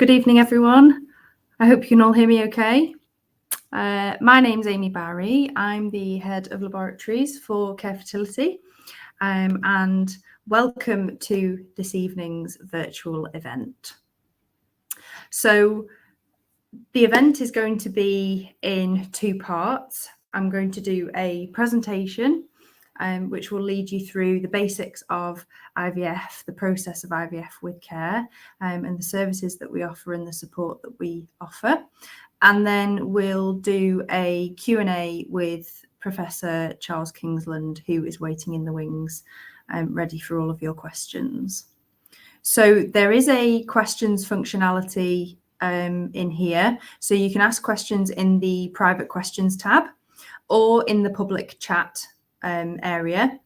Good evening, everyone. I hope you can all hear me okay. My name's Amy Barrie. I'm the head of laboratories for Fertility, and welcome to this evening's virtual event. So the event is going to be in two parts. I'm going to do a presentation which will lead you through the basics of IVF, the process of IVF with care, and the services that we offer and the support that we offer. And then we'll do a Q&A with Professor Charles Kingsland, who is waiting in the wings, ready for all of your questions. So there is a questions functionality in here. So you can ask questions in the private questions tab or in the public chat area.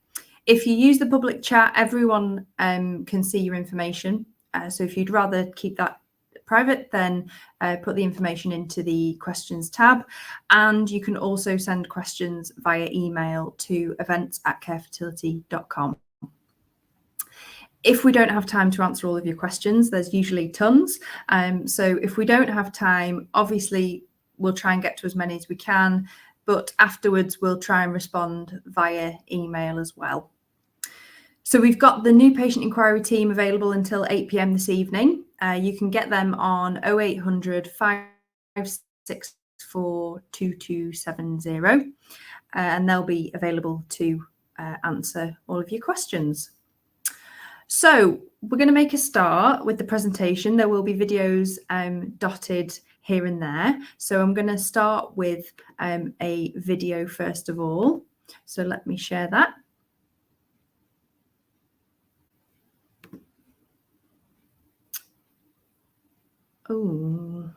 If you use the public chat, everyone can see your information. So if you'd rather keep that private, then put the information into the questions tab. And you can also send questions via email to events@carefertility.com. If we don't have time to answer all of your questions, there's usually tons. So if we don't have time, obviously we'll try and get to as many as we can, but afterwards we'll try and respond via email as well. So we've got the new patient inquiry team available until 8 p.m. this evening. You can get them on 0800 564 2270, and they'll be available to answer all of your questions. So we're going to make a start with the presentation. There will be videos dotted here and there. So I'm going to start with a video first of all. So let me share that. Oh,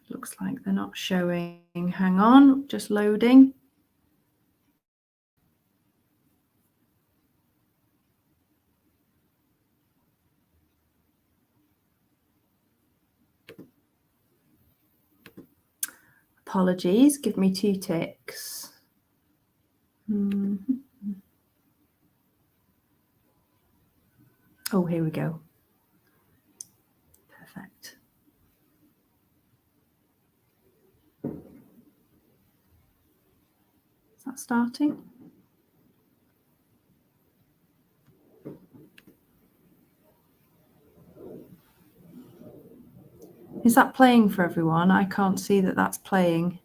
looks like they're not showing. Hang on, just loading. Apologies, give me 2 ticks. Oh, here we go. Perfect. Is that starting? Is that playing for everyone? I can't see that that's playing.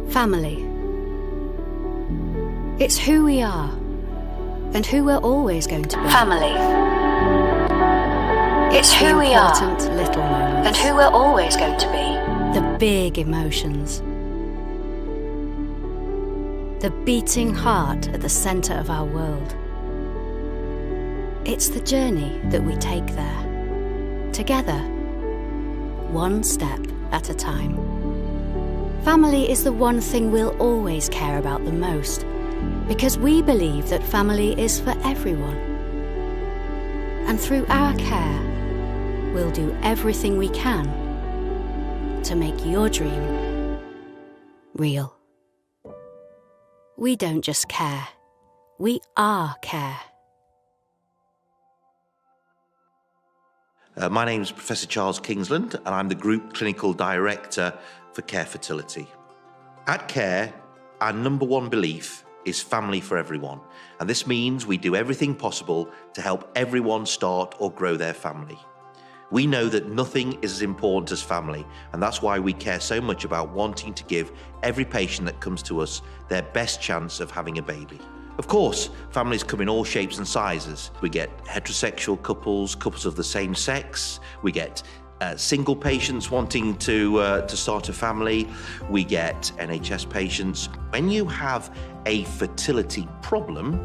Family. It's who we are and who we're always going to be. Family. It's who we are Little moments. and who we're always going to be. The big emotions. The beating heart at the centre of our world. It's the journey that we take there, together, one step at a time. Family is the one thing we'll always care about the most, because we believe that family is for everyone. And through our care, we'll do everything we can to make your dream real. We don't just care, we are care. My name is Professor Charles Kingsland, and I'm the Group Clinical Director for Fertility. At Care, our number one belief is family for everyone, and this means we do everything possible to help everyone start or grow their family. We know that nothing is as important as family, and that's why we care so much about wanting to give every patient that comes to us their best chance of having a baby. Of course, families come in all shapes and sizes. We get heterosexual couples, couples of the same sex, we get single patients wanting to start a family, we get NHS patients. When you have a fertility problem,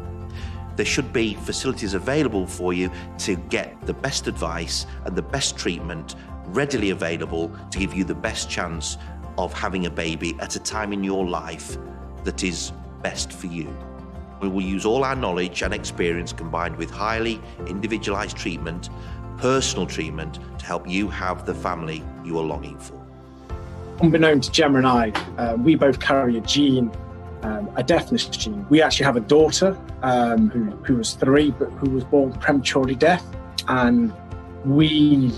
there should be facilities available for you to get the best advice and the best treatment readily available to give you the best chance of having a baby at a time in your life that is best for you. We will use all our knowledge and experience combined with highly individualized treatment, personal treatment, to help you have the family you are longing for. Unbeknown to Gemma and I, we both carry a gene, a deafness gene. We actually have a daughter who was 3, but who was born prematurely deaf. And we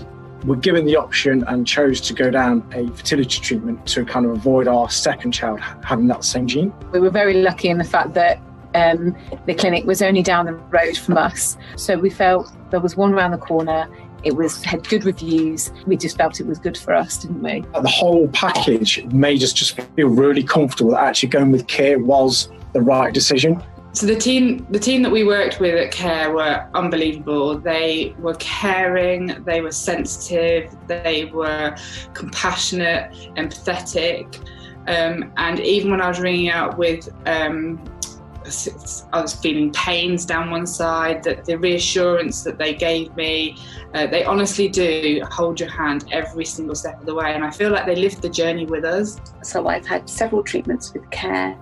were given the option and chose to go down a fertility treatment to kind of avoid our second child having that same gene. We were very lucky in the fact that the clinic was only down the road from us. So we felt there was one around the corner. It had good reviews. We just felt it was good for us, didn't we? The whole package made us just feel really comfortable that actually going with Care was the right decision. So the team that we worked with at Care were unbelievable. They were caring, they were sensitive, they were compassionate, empathetic, and even when I was ringing out with I was feeling pains down one side, that the reassurance that they gave me, they honestly do hold your hand every single step of the way, and I feel like they lived the journey with us. So I've had several treatments with Care,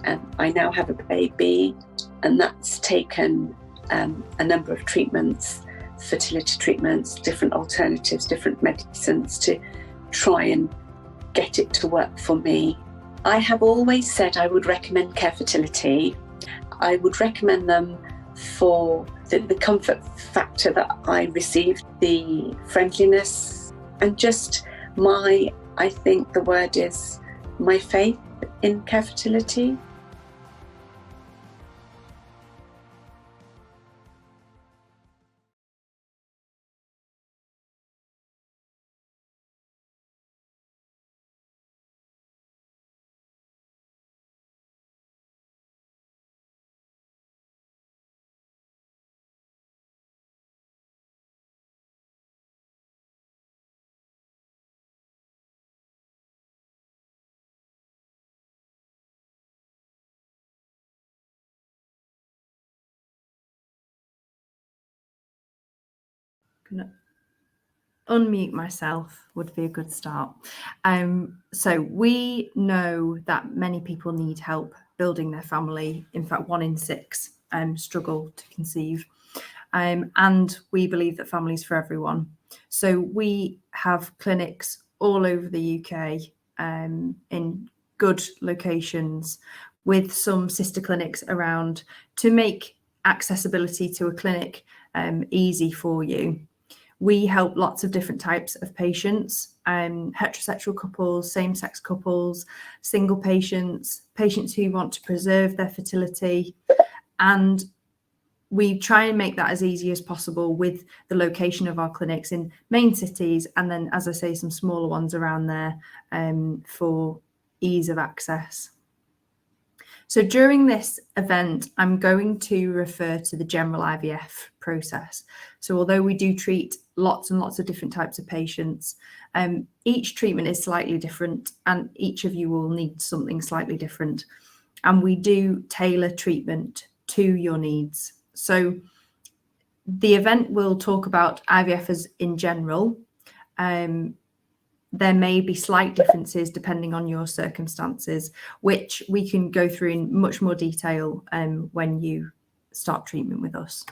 and I now have a baby, and that's taken a number of treatments, fertility treatments, different alternatives, different medicines to try and get it to work for me. I have always said I would recommend Care Fertility. I would recommend them for the comfort factor that I received, the friendliness, and just I think the word is my faith in Care Fertility. Gonna unmute myself would be a good start. So we know that many people need help building their family. In fact, 1 in 6 struggle to conceive. And we believe that family's for everyone. So we have clinics all over the UK in good locations, with some sister clinics around to make accessibility to a clinic easy for you. We help lots of different types of patients, heterosexual couples, same-sex couples, single patients, patients who want to preserve their fertility. And we try and make that as easy as possible with the location of our clinics in main cities, and then, as I say, some smaller ones around there for ease of access. So during this event, I'm going to refer to the general IVF process. So although we do treat lots and lots of different types of patients, each treatment is slightly different, and each of you will need something slightly different. And we do tailor treatment to your needs. So the event will talk about IVF as in general. There may be slight differences depending on your circumstances, which we can go through in much more detail when you start treatment with us.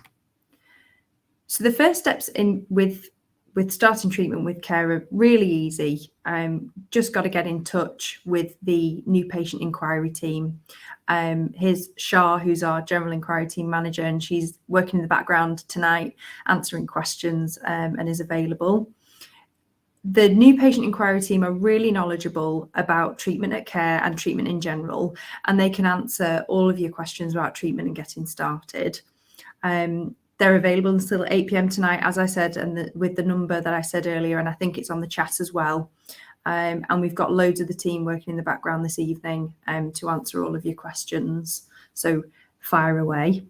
So the first steps in with starting treatment with Care are really easy. Just got to get in touch with the new patient inquiry team. Here's Shah, who's our general inquiry team manager, and she's working in the background tonight, answering questions and is available. The new patient inquiry team are really knowledgeable about treatment at Care and treatment in general, and they can answer all of your questions about treatment and getting started. They're available until 8 p.m. tonight, as I said, and with the number that I said earlier, and I think it's on the chat as well. And we've got loads of the team working in the background this evening to answer all of your questions. So fire away.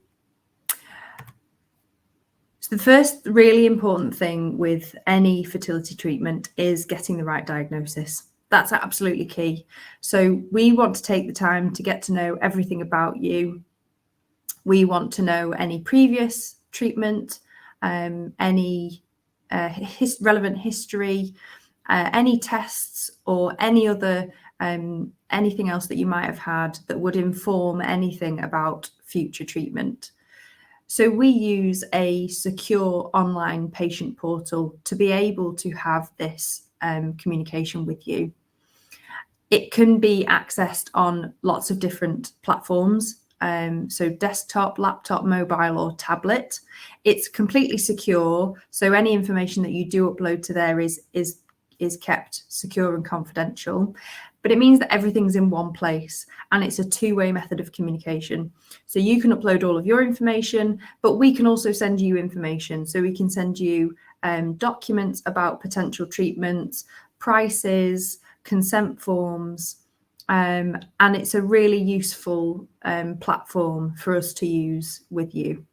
So the first really important thing with any fertility treatment is getting the right diagnosis. That's absolutely key. So we want to take the time to get to know everything about you. We want to know any previous treatment, any relevant history, any tests, or any other anything else that you might have had that would inform anything about future treatment. So we use a secure online patient portal to be able to have this communication with you. It can be accessed on lots of different platforms. So desktop, laptop, mobile, or tablet. It's completely secure. So any information that you do upload to there is kept secure and confidential. But it means that everything's in one place, and it's a two-way method of communication. So you can upload all of your information, but we can also send you information. So we can send you documents about potential treatments, prices, consent forms, and it's a really useful platform for us to use with you.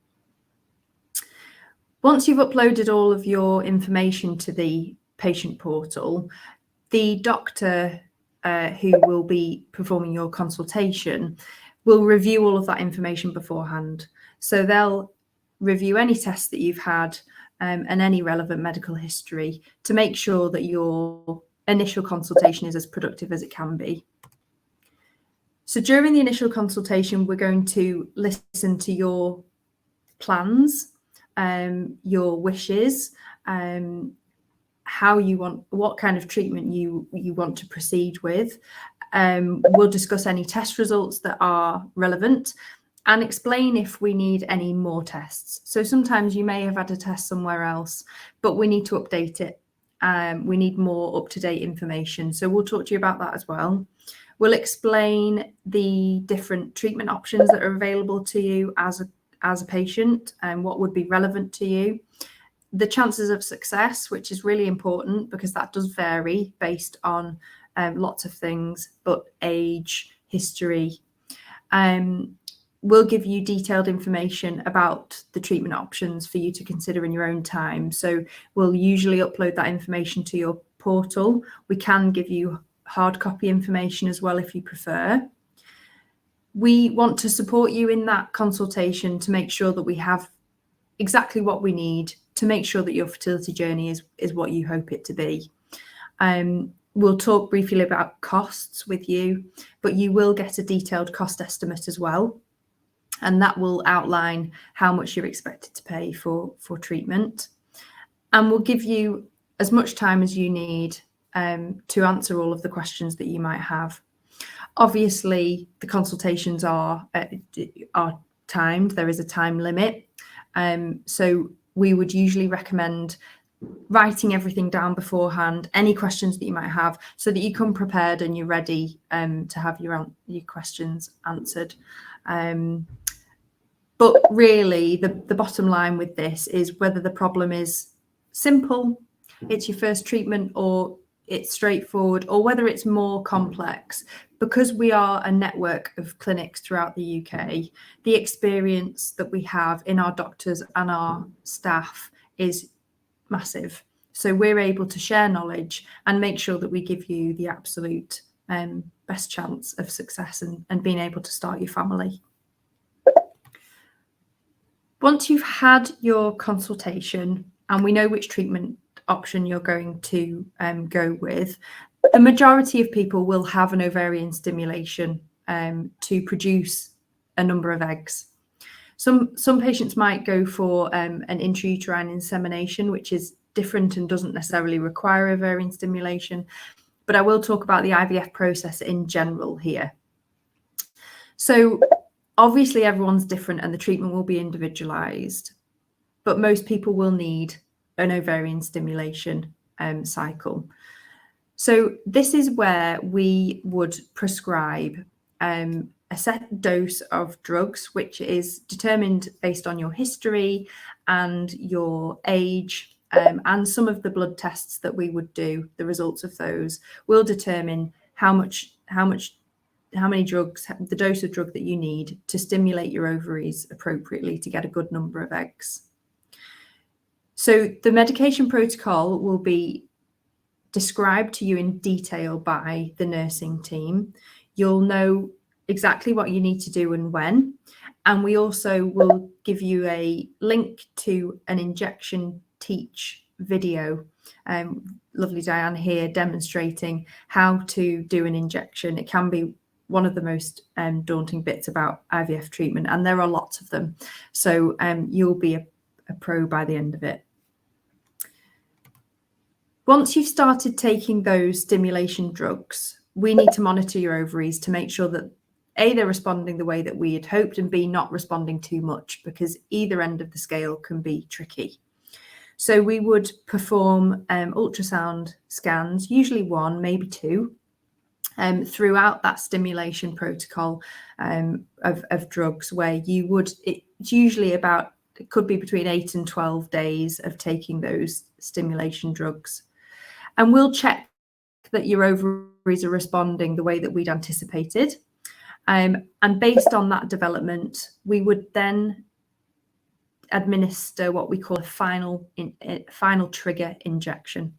Once you've uploaded all of your information to the patient portal, the doctor who will be performing your consultation will review all of that information beforehand. So they'll review any tests that you've had and any relevant medical history to make sure that your initial consultation is as productive as it can be. So during the initial consultation, we're going to listen to your plans, your wishes, how you want, what kind of treatment you want to proceed with. We'll discuss any test results that are relevant and explain if we need any more tests. So sometimes you may have had a test somewhere else, but we need to update it. We need more up-to-date information. So we'll talk to you about that as well. We'll explain the different treatment options that are available to you as a patient and what would be relevant to you. The chances of success, which is really important because that does vary based on lots of things, but age, history. We'll give you detailed information about the treatment options for you to consider in your own time. So we'll usually upload that information to your portal. We can give you hard copy information as well if you prefer. We want to support you in that consultation to make sure that we have exactly what we need to make sure that your fertility journey is what you hope it to be. We'll talk briefly about costs with you, but you will get a detailed cost estimate as well. And that will outline how much you're expected to pay for treatment. And we'll give you as much time as you need to answer all of the questions that you might have. Obviously, the consultations are timed. There is a time limit. So we would usually recommend writing everything down beforehand, any questions that you might have, so that you come prepared and you're ready to have your questions answered. But really, the bottom line with this is whether the problem is simple, it's your first treatment, or it's straightforward, or whether it's more complex. Because we are a network of clinics throughout the UK, the experience that we have in our doctors and our staff is massive. So we're able to share knowledge and make sure that we give you the absolute best chance of success and being able to start your family. Once you've had your consultation and we know which treatment option you're going to go with, the majority of people will have an ovarian stimulation to produce a number of eggs. Some patients might go for an intrauterine insemination, which is different and doesn't necessarily require ovarian stimulation, but I will talk about the IVF process in general here. So obviously everyone's different and the treatment will be individualized, but most people will need an ovarian stimulation cycle. So this is where we would prescribe a set dose of drugs, which is determined based on your history and your age, and some of the blood tests that we would do. The results of those will determine how many drugs, the dose of drug that you need to stimulate your ovaries appropriately to get a good number of eggs. So the medication protocol will be described to you in detail by the nursing team. You'll know exactly what you need to do and when. And we also will give you a link to an injection teach video. Lovely Diane here demonstrating how to do an injection. It can be one of the most daunting bits about IVF treatment, and there are lots of them. So you'll be a pro by the end of it. Once you've started taking those stimulation drugs, we need to monitor your ovaries to make sure that A, they're responding the way that we had hoped, and B, not responding too much, because either end of the scale can be tricky. So we would perform ultrasound scans, usually one, maybe two, throughout that stimulation protocol of drugs, where you would, it's usually about, it could be between 8 and 12 days of taking those stimulation drugs. And we'll check that your ovaries are responding the way that we'd anticipated. And based on that development, we would then administer what we call a final trigger injection.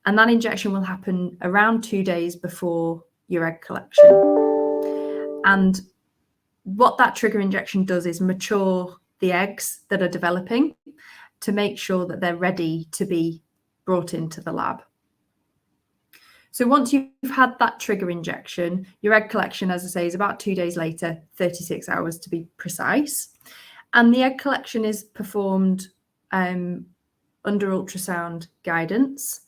And that injection will happen around 2 days before your egg collection. And what that trigger injection does is mature the eggs that are developing to make sure that they're ready to be brought into the lab. So once you've had that trigger injection, your egg collection, as I say, is about 2 days later, 36 hours to be precise. And the egg collection is performed under ultrasound guidance.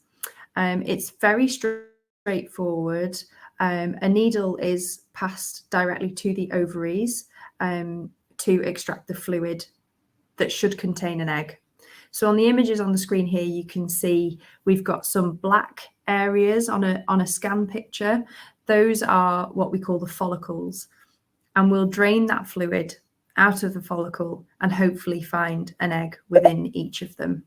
It's very straightforward. A needle is passed directly to the ovaries to extract the fluid that should contain an egg. So on the images on the screen here, you can see we've got some black areas on a scan picture. Those are what we call the follicles, and we'll drain that fluid out of the follicle and hopefully find an egg within each of them.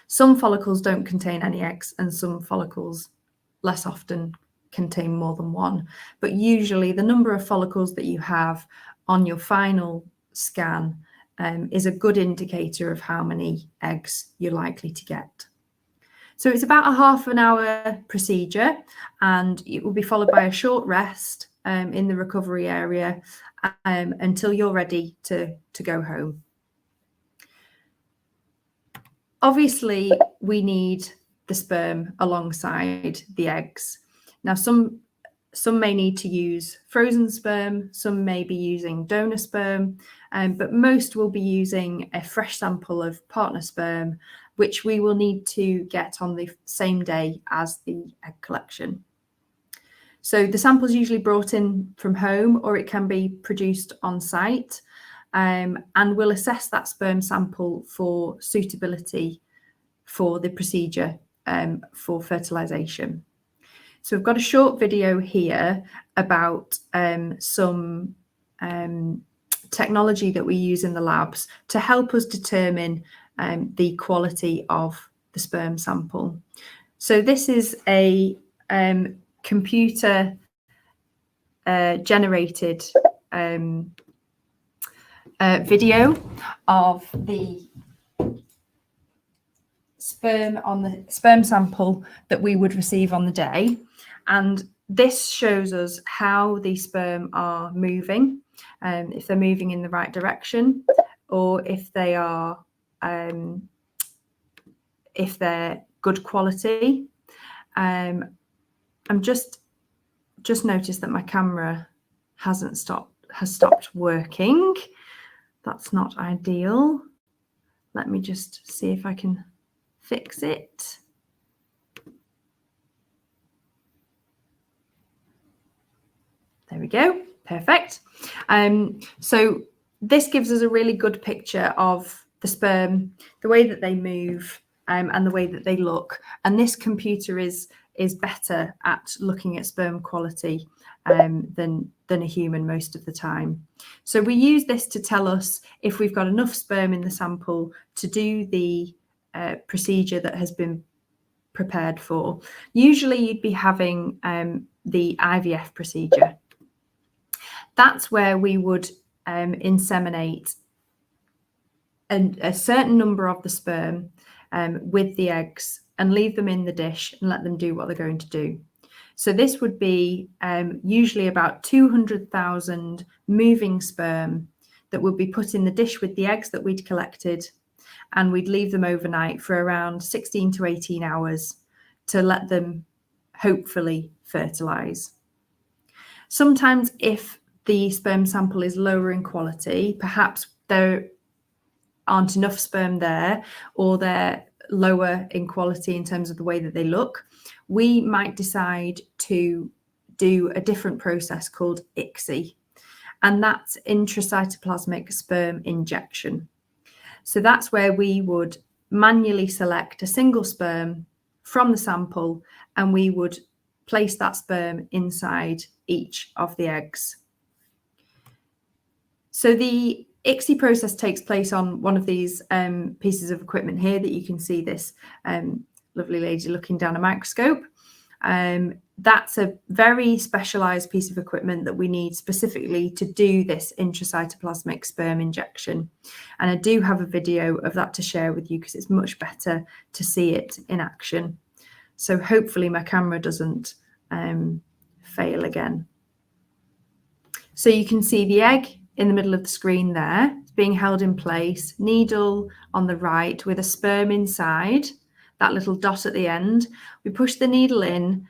Some follicles don't contain any eggs, and some follicles less often contain more than one. But usually the number of follicles that you have on your final scan is a good indicator of how many eggs you're likely to get. So it's about a half an hour procedure, and it will be followed by a short rest in the recovery area until you're ready to go home. Obviously, we need the sperm alongside the eggs. Now, some may need to use frozen sperm, some may be using donor sperm, but most will be using a fresh sample of partner sperm, which we will need to get on the same day as the egg collection. So the sample is usually brought in from home, or it can be produced on site, and we'll assess that sperm sample for suitability for the procedure for fertilization. So we've got a short video here about some technology that we use in the labs to help us determine the quality of the sperm sample. So this is a computer generated video of the sperm sample that we would receive on the day, and this shows us how the sperm are moving, if they're moving in the right direction, or if they are if they're good quality. I'm just noticed that my camera has stopped working. That's not ideal. Let me just see if I can fix it. There we go. Perfect. So this gives us a really good picture of the sperm, the way that they move, and the way that they look. And this computer is better at looking at sperm quality than a human most of the time. So we use this to tell us if we've got enough sperm in the sample to do the procedure that has been prepared for. Usually you'd be having the IVF procedure. That's where we would inseminate a certain number of the sperm with the eggs and leave them in the dish and let them do what they're going to do. So this would be usually about 200,000 moving sperm that would be put in the dish with the eggs that we'd collected, and we'd leave them overnight for around 16 to 18 hours to let them hopefully fertilize. Sometimes if the sperm sample is lower in quality, perhaps there aren't enough sperm there, or they're lower in quality in terms of the way that they look, we might decide to do a different process called ICSI, and that's intracytoplasmic sperm injection. So that's where we would manually select a single sperm from the sample, and we would place that sperm inside each of the eggs. So the ICSI process takes place on one of these pieces of equipment here that you can see this lovely lady looking down a microscope. That's a very specialized piece of equipment that we need specifically to do this intracytoplasmic sperm injection. And I do have a video of that to share with you because it's much better to see it in action. So hopefully my camera doesn't fail again. So you can see the egg in the middle of the screen there. It's being held in place, needle on the right with a sperm inside, that little dot at the end. We push the needle in,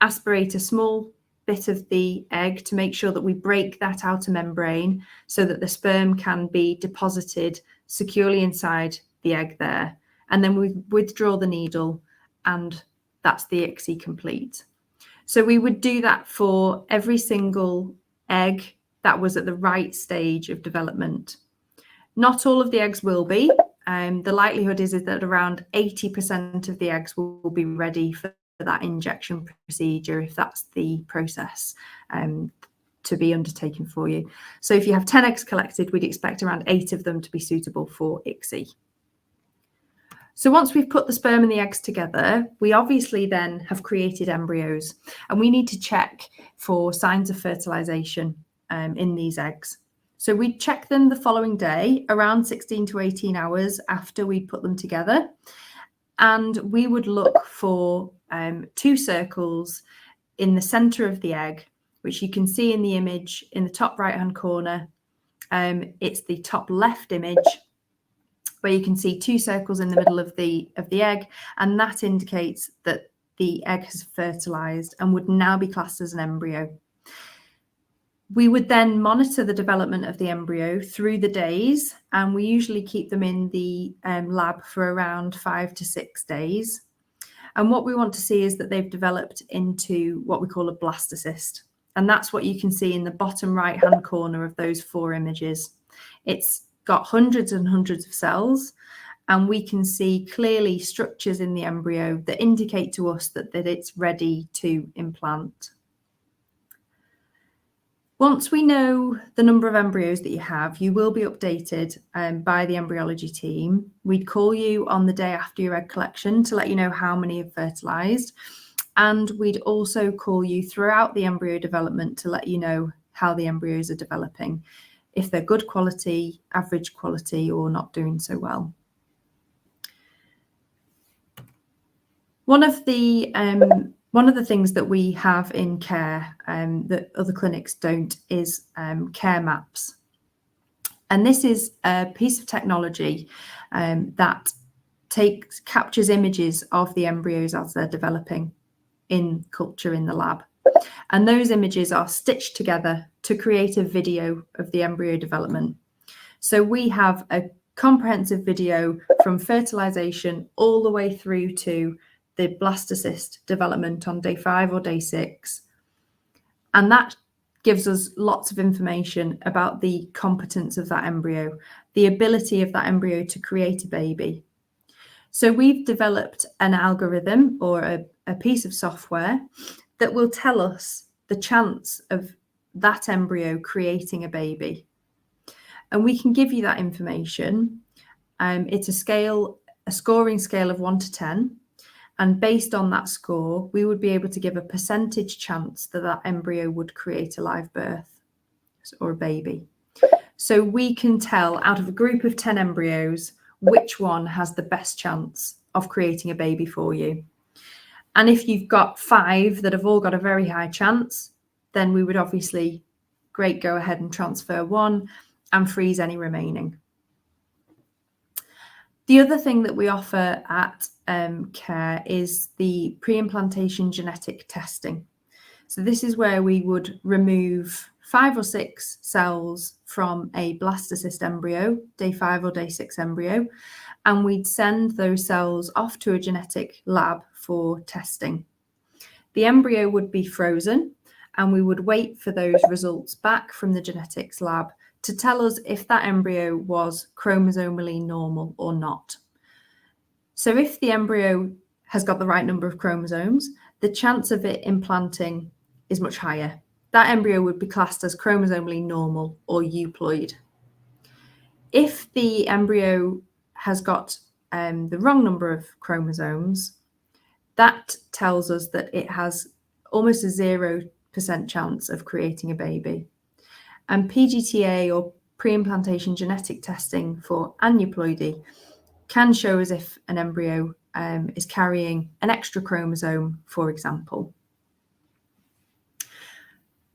aspirate a small bit of the egg to make sure that we break that outer membrane so that the sperm can be deposited securely inside the egg there. And then we withdraw the needle, and that's the ICSI complete. So we would do that for every single egg that was at the right stage of development. Not all of the eggs will be. The likelihood is that around 80% of the eggs will be ready for that injection procedure, if that's the process to be undertaken for you. So if you have 10 eggs collected, we'd expect around 8 of them to be suitable for ICSI. So once we've put the sperm and the eggs together, we obviously then have created embryos, and we need to check for signs of fertilization in these eggs. So we check them the following day, around 16 to 18 hours after we put them together. And we would look for 2 circles in the center of the egg, which you can see in the image in the top right-hand corner. It's the top left image where you can see 2 circles in the middle of the egg, and that indicates that the egg has fertilized and would now be classed as an embryo. We would then monitor the development of the embryo through the days, and we usually keep them in the lab for around 5 to 6 days. And what we want to see is that they've developed into what we call a blastocyst. And that's what you can see in the bottom right-hand corner of those 4 images. It's got hundreds and hundreds of cells, and we can see clearly structures in the embryo that indicate to us that it's ready to implant. Once we know the number of embryos that you have, you will be updated by the embryology team. We'd call you on the day after your egg collection to let you know how many have fertilized. And we'd also call you throughout the embryo development to let you know how the embryos are developing, if they're good quality, average quality, or not doing so well. One of the things that we have in care that other clinics don't is care maps. And this is a piece of technology that captures images of the embryos as they're developing in culture in the lab. And those images are stitched together to create a video of the embryo development. So we have a comprehensive video from fertilization all the way through to the blastocyst development on day 5 or day 6. And that gives us lots of information about the competence of that embryo, the ability of that embryo to create a baby. So we've developed an algorithm or a piece of software that will tell us the chance of that embryo creating a baby. And we can give you that information. It's a scoring scale of 1 to 10. And based on that score, we would be able to give a percentage chance that that embryo would create a live birth or a baby. So we can tell out of a group of 10 embryos, which one has the best chance of creating a baby for you. And if you've got 5 that have all got a very high chance, then we would obviously go ahead and transfer 1 and freeze any remaining. The other thing that we offer at Care is the pre-implantation genetic testing. So this is where we would remove 5 or 6 cells from a blastocyst embryo, day 5 or day 6 embryo, and we'd send those cells off to a genetic lab for testing. The embryo would be frozen, and we would wait for those results back from the genetics lab to tell us if that embryo was chromosomally normal or not. So if the embryo has got the right number of chromosomes, the chance of it implanting is much higher. That embryo would be classed as chromosomally normal or euploid. If the embryo has got the wrong number of chromosomes, that tells us that it has almost a 0% chance of creating a baby. And PGTA, or pre-implantation genetic testing for aneuploidy, can show us if an embryo is carrying an extra chromosome, for example.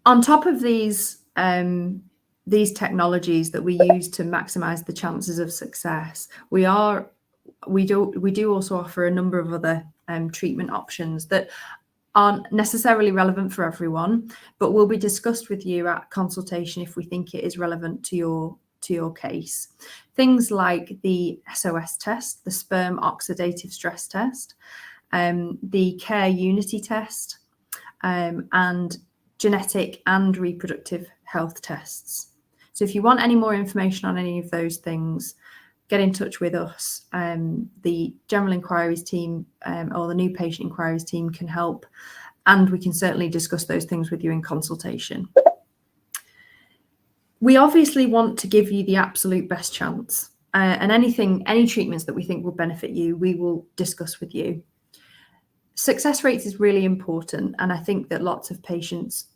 On top of these technologies that we use to maximize the chances of success, we do also offer a number of other treatment options that aren't necessarily relevant for everyone, but will be discussed with you at consultation if we think it is relevant to your case. Things like the SOS test, the sperm oxidative stress test, the Care Unity test, and genetic and reproductive health tests. So if you want any more information on any of those things, get in touch with us. The general inquiries team or the new patient inquiries team can help, and we can certainly discuss those things with you in consultation. We obviously want to give you the absolute best chance, and any treatments that we think will benefit you, we will discuss with you. Success rates is really important, and I think that lots of patients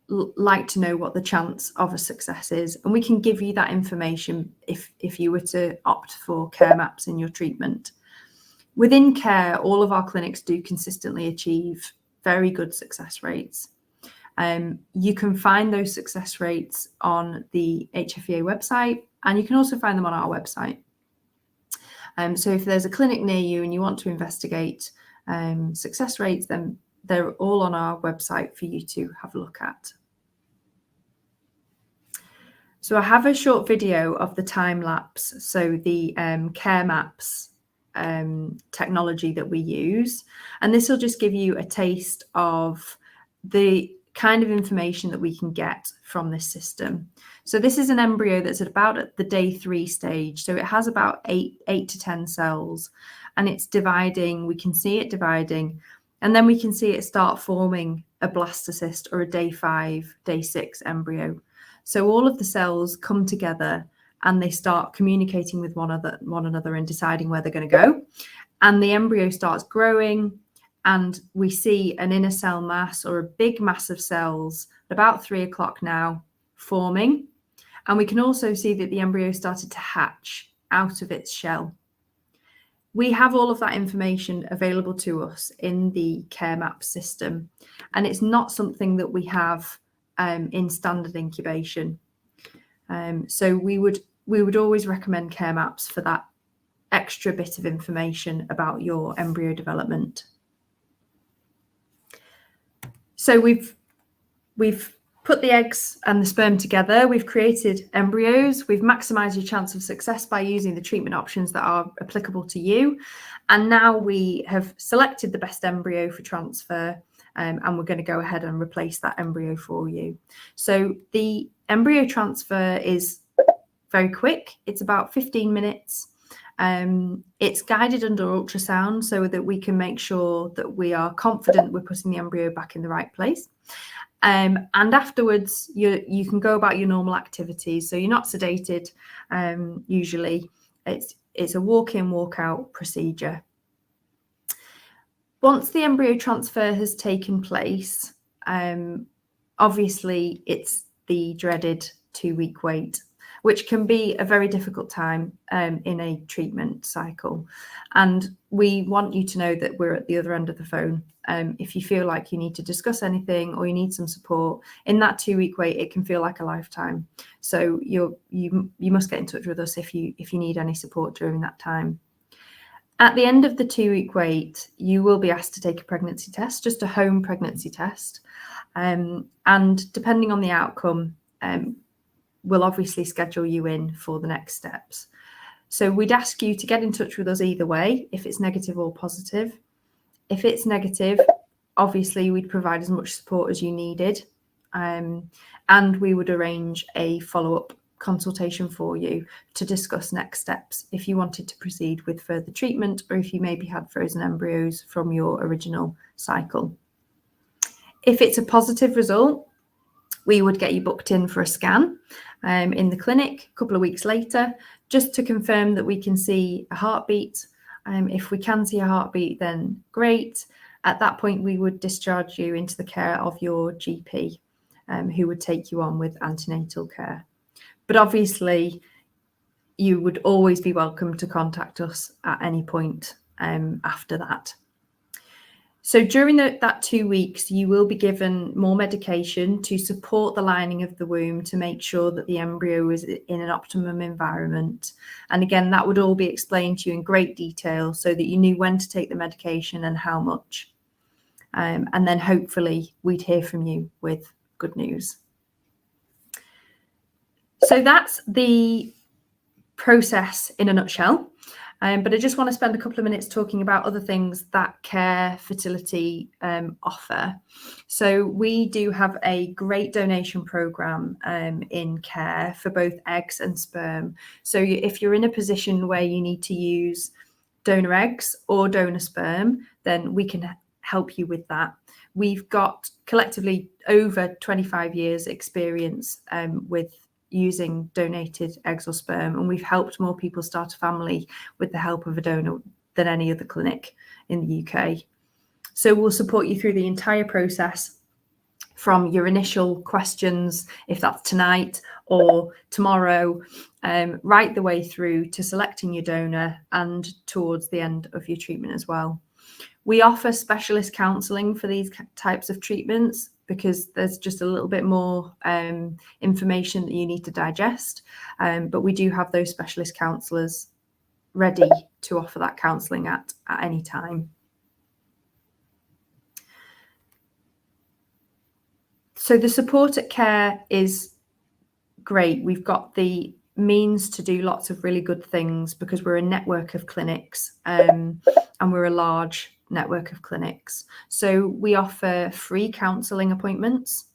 like to know what the chance of a success is, and we can give you that information if you were to opt for care maps in your treatment. Within care, all of our clinics do consistently achieve very good success rates. You can find those success rates on the HFEA website, and you can also find them on our website. So if there's a clinic near you and you want to investigate success rates, then they're all on our website for you to have a look at. So I have a short video of the time lapse, so the care maps technology that we use, and this will just give you a taste of the kind of information that we can get from this system. So this is an embryo that's at the day 3 stage, so it has about 8 to 10 cells, and it's dividing. We can see it dividing, and then we can see it start forming a blastocyst or a day 5, day 6 embryo. So all of the cells come together and they start communicating with one another and deciding where they're going to go. And the embryo starts growing, and we see an inner cell mass, or a big mass of cells, at about 3 o'clock now, forming. And we can also see that the embryo started to hatch out of its shell. We have all of that information available to us in the care map system, and it's not something that we have in standard incubation. So we would always recommend care maps for that extra bit of information about your embryo development. So we've put the eggs and the sperm together, we've created embryos, we've maximised your chance of success by using the treatment options that are applicable to you. And now we have selected the best embryo for transfer, and we're going to go ahead and replace that embryo for you. So the embryo transfer is very quick. It's about 15 minutes. It's guided under ultrasound so that we can make sure that we are confident we're putting the embryo back in the right place. And afterwards, you can go about your normal activities. So you're not sedated. Usually, it's a walk-in, walk-out procedure. Once the embryo transfer has taken place, obviously it's the dreaded 2-week wait, which can be a very difficult time in a treatment cycle. And we want you to know that we're at the other end of the phone. If you feel like you need to discuss anything or you need some support, in that 2-week wait, it can feel like a lifetime. So you must get in touch with us if you need any support during that time. At the end of the 2-week wait, you will be asked to take a pregnancy test, just a home pregnancy test. And depending on the outcome, we'll obviously schedule you in for the next steps. So we'd ask you to get in touch with us either way, if it's negative or positive. If it's negative, obviously we'd provide as much support as you needed. And we would arrange a follow-up consultation for you to discuss next steps if you wanted to proceed with further treatment, or if you maybe had frozen embryos from your original cycle. If it's a positive result, we would get you booked in for a scan in the clinic a couple of weeks later, just to confirm that we can see a heartbeat. If we can see a heartbeat, then great. At that point, we would discharge you into the care of your GP, who would take you on with antenatal care. But obviously, you would always be welcome to contact us at any point after that. So during that 2 weeks, you will be given more medication to support the lining of the womb to make sure that the embryo is in an optimum environment. And again, that would all be explained to you in great detail so that you knew when to take the medication and how much. And then hopefully we'd hear from you with good news. So that's the process in a nutshell. But I just want to spend a couple of minutes talking about other things that Care Fertility offer. So we do have a great donation programme in Care for both eggs and sperm. So if you're in a position where you need to use donor eggs or donor sperm, then we can help you with that. We've got collectively over 25 years experience with using donated eggs or sperm, and we've helped more people start a family with the help of a donor than any other clinic in the UK. So we'll support you through the entire process, from your initial questions, if that's tonight or tomorrow, right the way through to selecting your donor and towards the end of your treatment as well. We offer specialist counselling for these types of treatments because there's just a little bit more information that you need to digest. But we do have those specialist counsellors ready to offer that counselling at any time. So the support at Care is great. We've got the means to do lots of really good things because we're a network of clinics and we're a large network of clinics. So we offer free counselling appointments.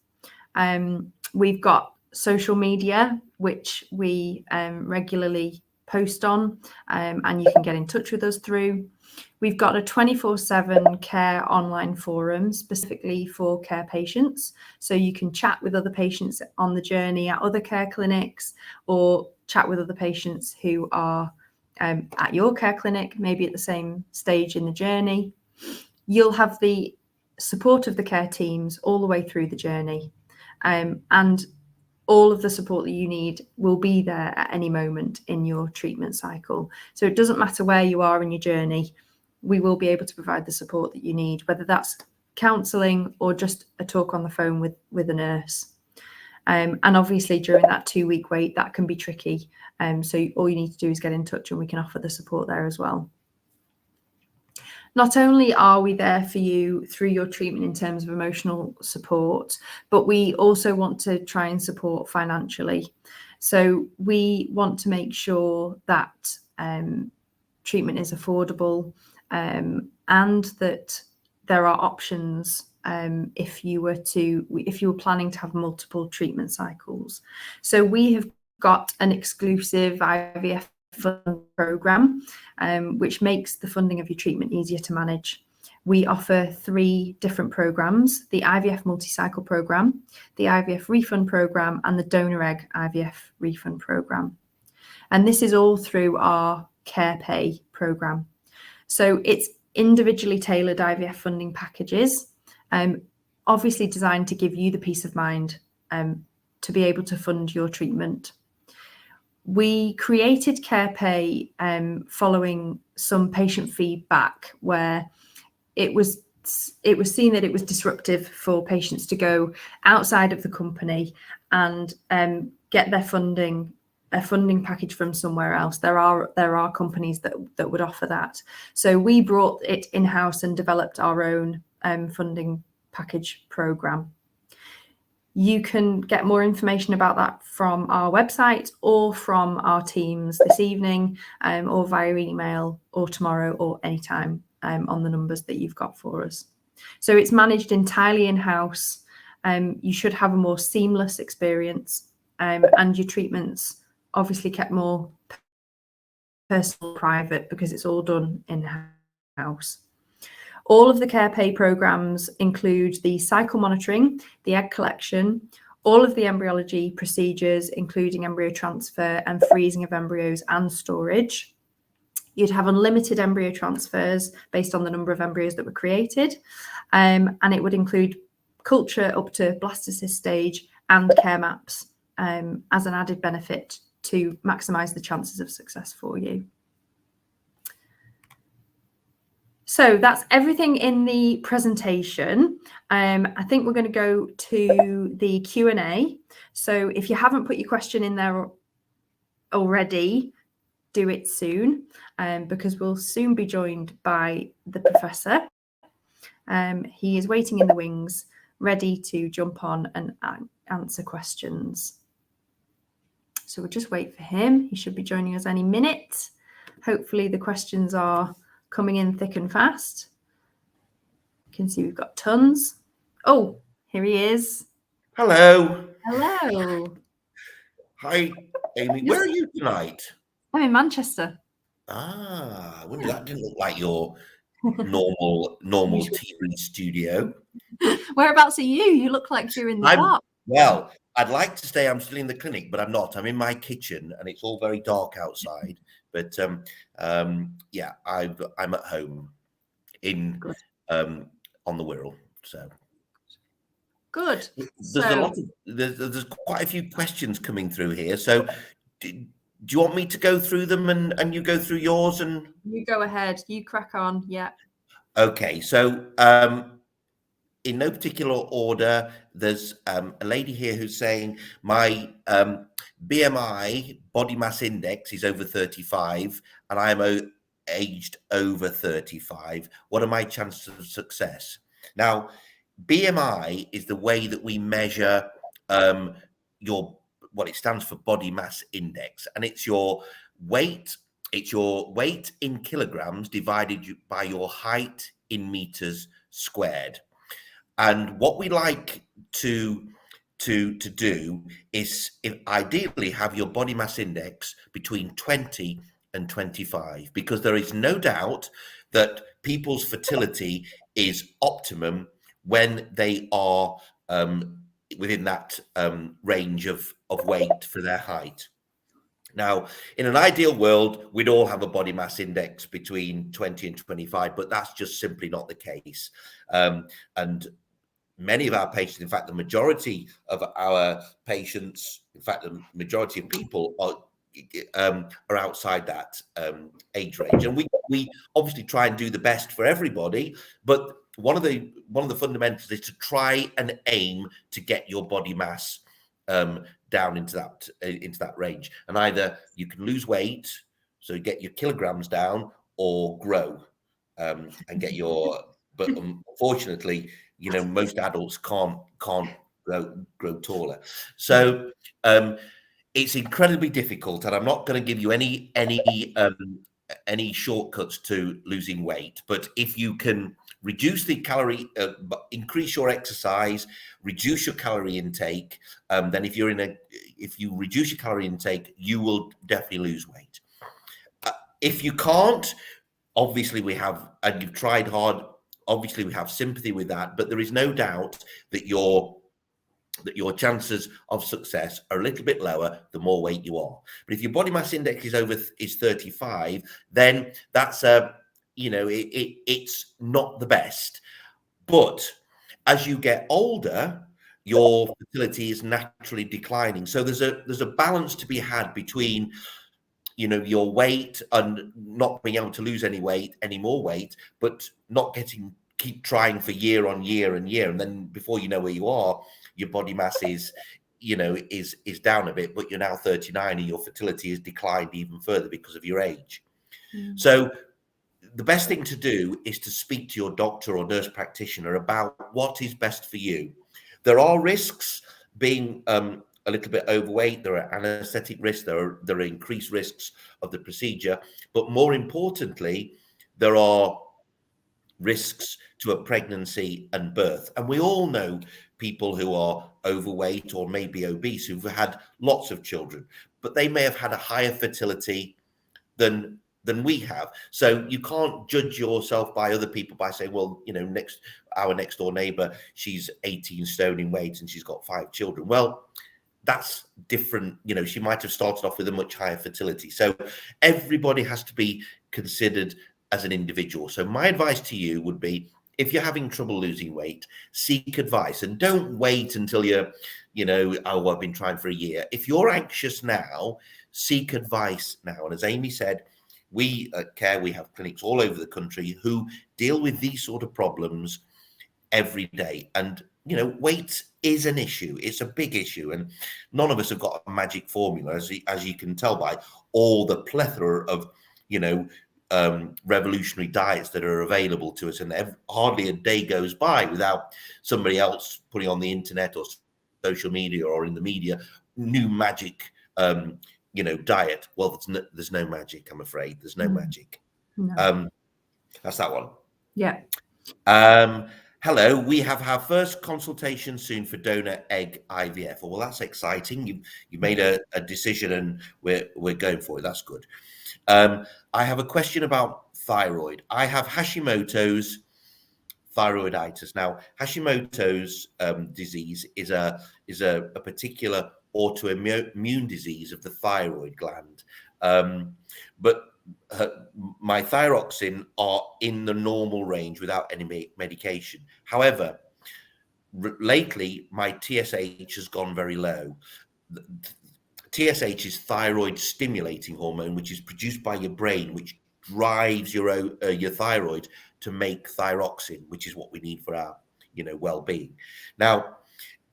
We've got social media, which we regularly post on, and you can get in touch with us through. We've got a 24/7 Care online forum specifically for Care patients. So you can chat with other patients on the journey at other Care clinics, or chat with other patients who are at your Care clinic, maybe at the same stage in the journey. You'll have the support of the Care teams all the way through the journey, and all of the support that you need will be there at any moment in your treatment cycle. So it doesn't matter where you are in your journey, we will be able to provide the support that you need, whether that's counselling or just a talk on the phone with a nurse. And obviously during that 2-week wait, that can be tricky. So all you need to do is get in touch and we can offer the support there as well. Not only are we there for you through your treatment in terms of emotional support, but we also want to try and support financially. So we want to make sure that treatment is affordable and that there are options if you were planning to have multiple treatment cycles. So we have got an exclusive IVF fund program, which makes the funding of your treatment easier to manage. We offer 3 different programs: the IVF multi-cycle program, the IVF refund program, and the donor egg IVF refund program. And this is all through our Care Pay program. So it's individually tailored IVF funding packages, obviously designed to give you the peace of mind to be able to fund your treatment. We created Care Pay following some patient feedback where it was seen that it was disruptive for patients to go outside of the company and get their funding a funding package from somewhere else. There are companies that would offer that. So we brought it in-house and developed our own funding package program. You can get more information about that from our website or from our teams this evening, or via email, or tomorrow, or anytime on the numbers that you've got for us. So it's managed entirely in-house. You should have a more seamless experience, and your treatments obviously kept more personal, private, because it's all done in-house. All of the care pay programs include the cycle monitoring, the egg collection, all of the embryology procedures, including embryo transfer and freezing of embryos and storage. You'd have unlimited embryo transfers based on the number of embryos that were created, and it would include culture up to blastocyst stage and care maps as an added benefit to maximise the chances of success for you. So that's everything in the presentation. I think we're going to go to the Q&A. So if you haven't put your question in there already, do it soon, because we'll soon be joined by the professor. He is waiting in the wings, ready to jump on and answer questions. So we'll just wait for him. He should be joining us any minute. Hopefully the questions are coming in thick and fast. You can see we've got tons. Oh, here he is. Hello. Hello. Hi, Amy. Where are you tonight? I'm in Manchester. Ah, I wonder, that didn't look like your normal TV studio. Whereabouts are you? You look like you're in the dark. Well, I'd like to say I'm still in the clinic, but I'm not. I'm in my kitchen, and it's all very dark outside. But yeah, I'm at home in on the Wirral. So good. There's quite a few questions coming through here. So do you want me to go through them and you go through yours? And you go ahead. You crack on. Yeah. Okay. So in no particular order, there's a lady here who's saying my BMI, body mass index, is over 35, and I am aged over 35. What are my chances of success? Now, BMI is the way that we measure what it stands for, body mass index, and it's your weight. It's your weight in kilograms divided by your height in meters squared. And what we like to do is ideally have your body mass index between 20 and 25, because there is no doubt that people's fertility is optimum when they are within that range of weight for their height. Now, in an ideal world, we'd all have a body mass index between 20 and 25, but that's just simply not the case. And many of our patients, in fact, the majority of our patients, in fact, the majority of people are outside that age range. And we obviously try and do the best for everybody, but one of the fundamentals is to try and aim to get your body mass down into that range. And either you can lose weight, so get your kilograms down, or grow and get your. But unfortunately, most adults can't grow taller. So it's incredibly difficult, and I'm not going to give you any shortcuts to losing weight. But if you can reduce the calorie, increase your exercise, reduce your calorie intake, then if you reduce your calorie intake, you will definitely lose weight. If you can't, obviously and you've tried hard, obviously we have sympathy with that, but there is no doubt that your chances of success are a little bit lower the more weight you are. But if your body mass index is 35, then that's it's not the best. But as you get older, your fertility is naturally declining. So there's a balance to be had between your weight and not being able to lose any more weight, but not keep trying for year on year and year. And then before you know where you are, your body mass is is down a bit, but you're now 39 and your fertility has declined even further because of your age. So the best thing to do is to speak to your doctor or nurse practitioner about what is best for you. There are risks being a little bit overweight. There are anesthetic risks. There are increased risks of the procedure. But more importantly, there are risks to a pregnancy and birth. And we all know people who are overweight or maybe obese who've had lots of children, but they may have had a higher fertility than we have. So you can't judge yourself by other people by saying, well, our next door neighbor, she's 18 stone in weight and she's got 5 children. Well, that's different. She might have started off with a much higher fertility. So everybody has to be considered as an individual. So my advice to you would be, if you're having trouble losing weight, seek advice and don't wait until you're, I've been trying for a year. If you're anxious now, seek advice now. And as Amy said, we at Care, we have clinics all over the country who deal with these sort of problems every day. And, weight is an issue. It's a big issue. And none of us have got a magic formula, as you can tell by all the plethora of, revolutionary diets that are available to us. And hardly a day goes by without somebody else putting on the internet or social media or in the media, new magic diet. Well, there's no magic, I'm afraid. There's no magic. No. That's that one. Yeah. Hello, we have our first consultation soon for donor egg IVF. Well, that's exciting. You made a decision and we're going for it. That's good. I have a question about thyroid. I have Hashimoto's thyroiditis. Now, Hashimoto's disease is a particular autoimmune disease of the thyroid gland. But my thyroxine are in the normal range without any medication. However, lately my TSH has gone very low. TSH is thyroid stimulating hormone, which is produced by your brain, which drives your thyroid to make thyroxine, which is what we need for our well-being. Now,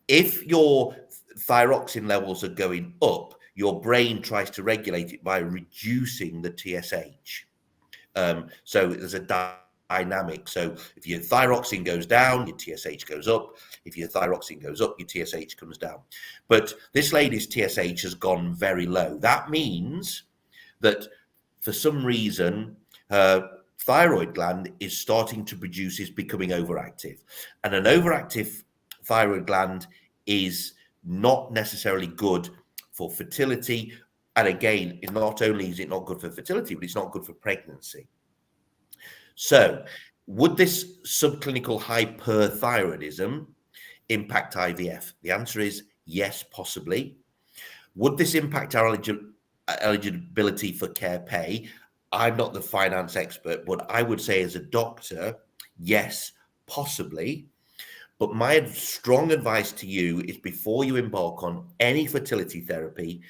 if your thyroxine levels are going up, your brain tries to regulate it by reducing the TSH. So there's a dynamic. So if your thyroxine goes down, your TSH goes up. If your thyroxine goes up, your TSH comes down. But this lady's TSH has gone very low. That means that for some reason, her thyroid gland is starting to produce, is becoming overactive. And an overactive thyroid gland is not necessarily good for fertility. And again, not only is it not good for fertility, but it's not good for pregnancy. So would this subclinical hyperthyroidism impact IVF? The answer is yes, possibly. Would this impact our eligibility for care pay? I'm not the finance expert, but I would say as a doctor, yes, possibly. But my strong advice to you is, before you embark on any fertility therapy,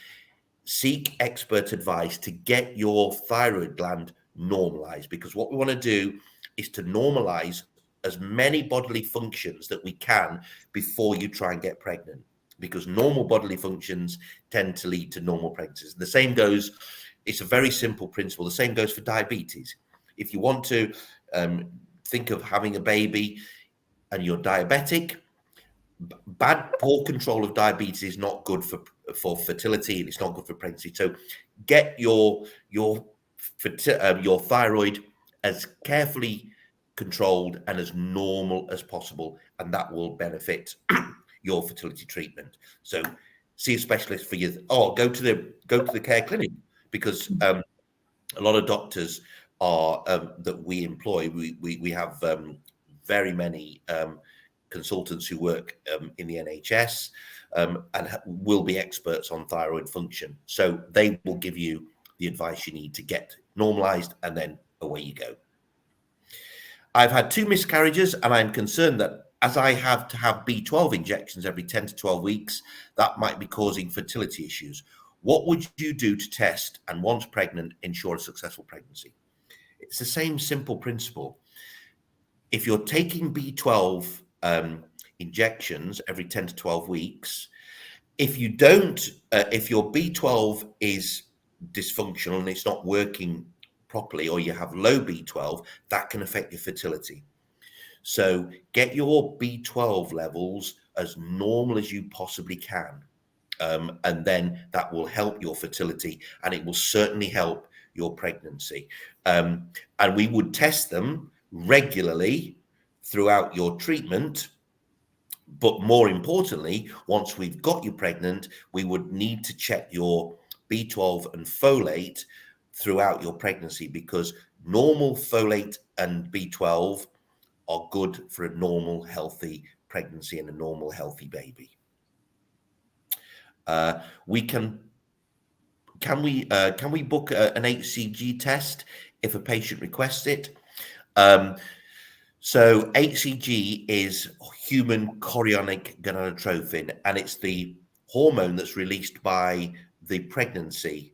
seek expert advice to get your thyroid gland normalized, because what we want to do is to normalize as many bodily functions that we can before you try and get pregnant, because normal bodily functions tend to lead to normal pregnancies. The same goes, it's a very simple principle, the same goes for diabetes. If you want to think of having a baby and you're diabetic, poor control of diabetes is not good for fertility, and it's not good for pregnancy. So get your thyroid as carefully controlled and as normal as possible, and that will benefit your fertility treatment. So see a specialist for your, or go to the care clinic, because a lot of doctors are that we employ. We have very many consultants who work in the NHS and will be experts on thyroid function. So they will give you the advice you need to get normalized, and then away you go. I've had 2 miscarriages, and I'm concerned that as I have to have B12 injections every 10 to 12 weeks, that might be causing fertility issues. What would you do to test and, once pregnant, ensure a successful pregnancy? It's the same simple principle. If you're taking B12 injections every 10 to 12 weeks, If you don't, if your B12 is dysfunctional and it's not working properly, or you have low B12, that can affect your fertility. So get your B12 levels as normal as you possibly can. And then that will help your fertility, and it will certainly help your pregnancy. And we would test them regularly throughout your treatment. But more importantly, once we've got you pregnant, we would need to check your B12 and folate throughout your pregnancy, because normal folate and B12 are good for a normal, healthy pregnancy and a normal, healthy baby. We can we book an HCG test if a patient requests it? So HCG is human chorionic gonadotrophin, and it's the hormone that's released by the pregnancy.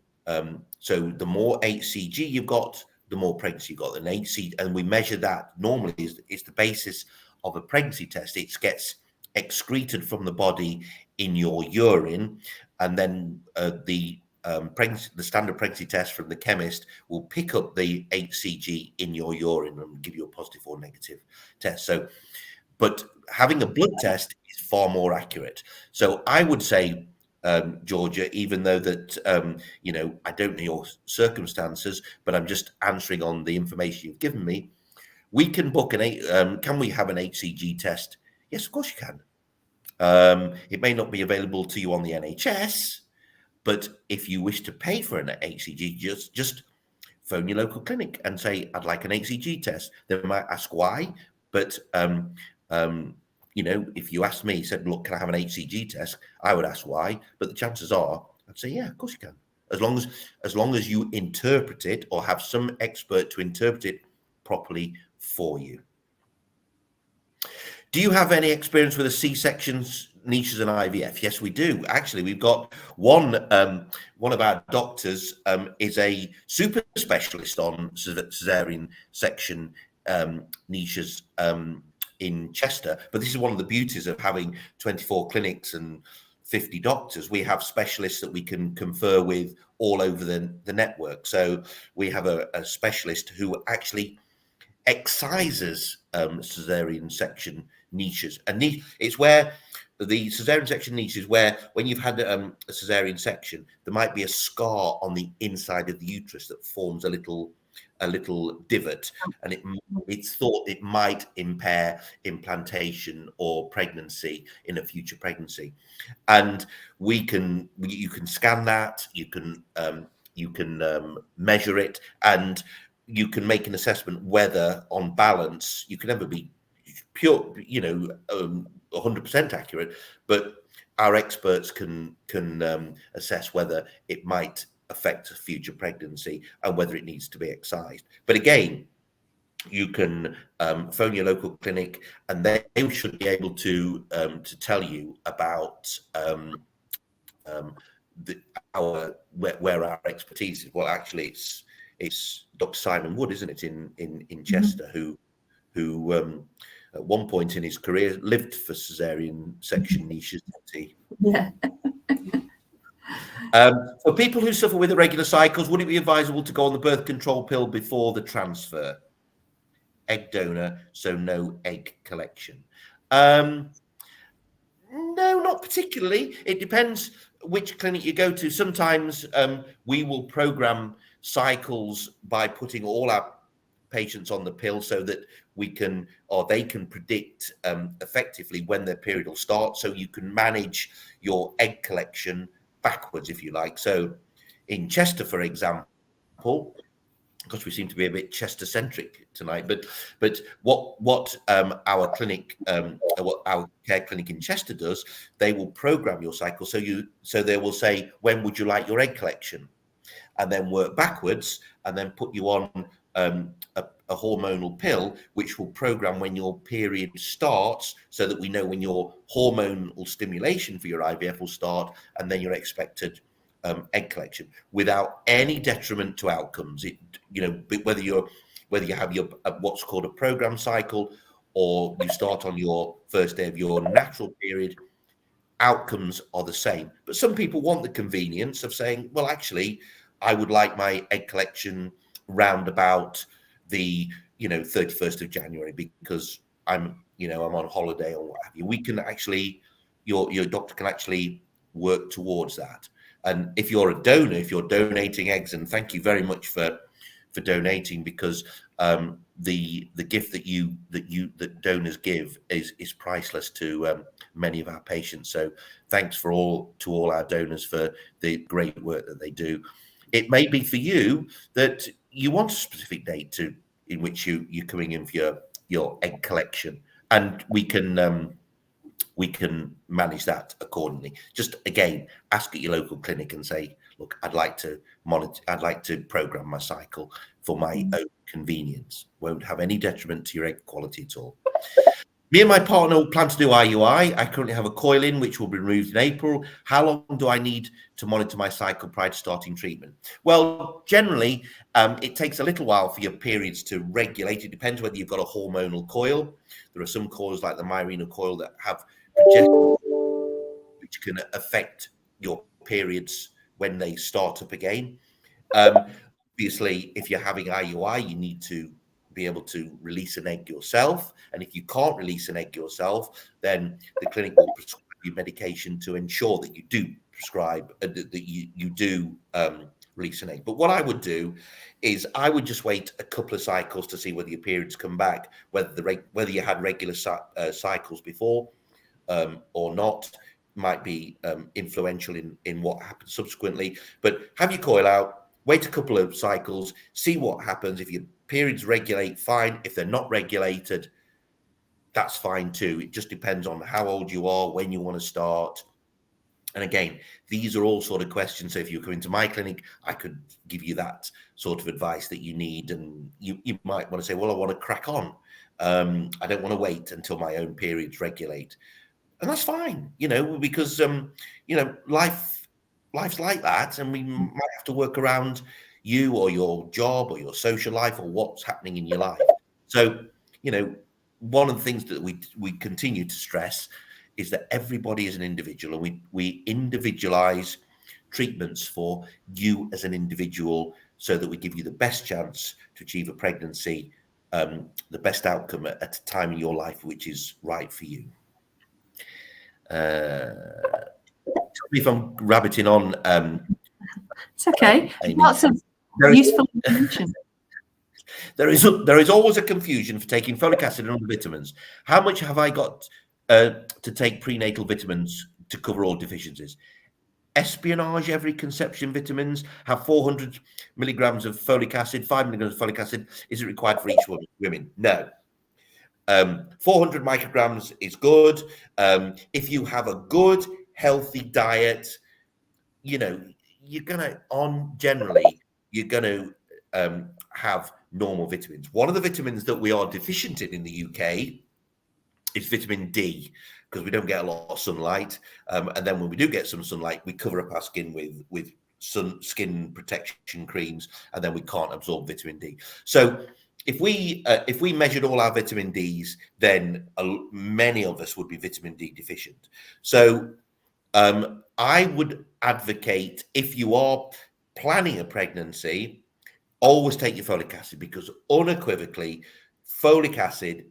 So the more HCG you've got, the more pregnancy you've got. And we measure that normally. It's the basis of a pregnancy test. It gets excreted from the body in your urine, and then the standard pregnancy test from the chemist will pick up the HCG in your urine and give you a positive or negative test. So, but having a blood test is far more accurate. So I would say, Georgia, even though that, I don't know your circumstances, but I'm just answering on the information you've given me, we can book can we have an HCG test? Yes, of course you can. It may not be available to you on the NHS, but if you wish to pay for an HCG, just phone your local clinic and say, I'd like an HCG test. They might ask why, but if you asked me, said, look, can I have an HCG test? I would ask why, but the chances are, I'd say, yeah, of course you can. As long as you interpret it or have some expert to interpret it properly for you. Do you have any experience with a C-sections, niches, and IVF? Yes, we do. Actually, we've got one of our doctors is a super specialist on cesarean section niches in Chester. But this is one of the beauties of having 24 clinics and 50 doctors. We have specialists that we can confer with all over the network. So we have a specialist who actually excises cesarean section niches, and it's where the cesarean section niche is where when you've had a cesarean section, there might be a scar on the inside of the uterus that forms a little divot, and it's thought it might impair implantation or pregnancy in a future pregnancy. And you can scan that, you can measure it, and you can make an assessment whether on balance you can never be pure 100% accurate, but our experts can assess whether it might affect future pregnancy and whether it needs to be excised. But again, you can phone your local clinic, and they should be able to tell you about where our expertise is. Well, actually, it's Dr. Simon Wood, isn't it, in Chester, who at one point in his career lived for cesarean section niches. Yeah. For people who suffer with irregular cycles, would it be advisable to go on the birth control pill before the transfer? Egg donor, so no egg collection. No, not particularly. It depends which clinic you go to. Sometimes we will program cycles by putting all our patients on the pill so that they can predict effectively when their period will start, so you can manage your egg collection backwards, if you like. So in Chester, for example, because we seem to be a bit Chester-centric tonight, but what our clinic, what our care clinic in Chester does, they will program your cycle. So they will say, when would you like your egg collection? And then work backwards and then put you on a hormonal pill, which will program when your period starts, so that we know when your hormonal stimulation for your IVF will start, and then your expected egg collection, without any detriment to outcomes. Whether you have your what's called a program cycle, or you start on your first day of your natural period, outcomes are the same. But some people want the convenience of saying, well, actually, I would like my egg collection round about the 31st of January because I'm on holiday or what have you. We can actually, your doctor can actually work towards that. And if you're a donor, if you're donating eggs, and thank you very much for donating, because the gift that donors give is priceless to many of our patients. So thanks to all our donors for the great work that they do. It may be for you that you want a specific date in which you're coming in for your egg collection, and we can manage that accordingly. Just again, ask at your local clinic and say, look, I'd like to program my cycle for my own convenience. Won't have any detriment to your egg quality at all. Me and my partner plan to do IUI. I currently have a coil in, which will be removed in April. How long do I need to monitor my cycle prior to starting treatment? Well, generally, it takes a little while for your periods to regulate. It depends whether you've got a hormonal coil. There are some coils like the Mirena coil that have progesterone, which can affect your periods when they start up again. Obviously, if you're having IUI, you need to be able to release an egg yourself. And if you can't release an egg yourself, then the clinic will prescribe you medication to ensure that you do prescribe, that you do release an egg. But what I would do is I would just wait a couple of cycles to see whether your periods come back, whether you had regular cycles before or not. Might be influential in what happens subsequently. But have your coil out, wait a couple of cycles, see what happens. If your periods regulate, fine. If they're not regulated, that's fine too. It just depends on how old you are, when you want to start. And again, these are all sort of questions. So if you come into my clinic, I could give you that sort of advice that you need. And you might want to say, well, I want to crack on. I don't want to wait until my own periods regulate. And that's fine, because, life's like that. And we might have to work around you or your job or your social life or what's happening in your life. So, one of the things that we continue to stress is that everybody is an individual, and we individualize treatments for you as an individual so that we give you the best chance to achieve a pregnancy, the best outcome at a time in your life which is right for you. Tell me if I'm rabbiting on. It's okay. Amy. Lots of useful information. There is always a confusion for taking folic acid and other vitamins. How much have I got to take prenatal vitamins to cover all deficiencies? Espionage, every conception vitamins have 400 milligrams of folic acid, 5 milligrams of folic acid. Is it required for each woman? No. 400 micrograms is good. If you have a good, healthy diet, you're gonna have normal vitamins. One of the vitamins that we are deficient in the UK is vitamin D, because we don't get a lot of sunlight. And then when we do get some sunlight, we cover up our skin with skin protection creams, and then we can't absorb vitamin D. So if we measured all our vitamin Ds, then many of us would be vitamin D deficient. So I would advocate, if you are planning a pregnancy, always take your folic acid, because unequivocally, folic acid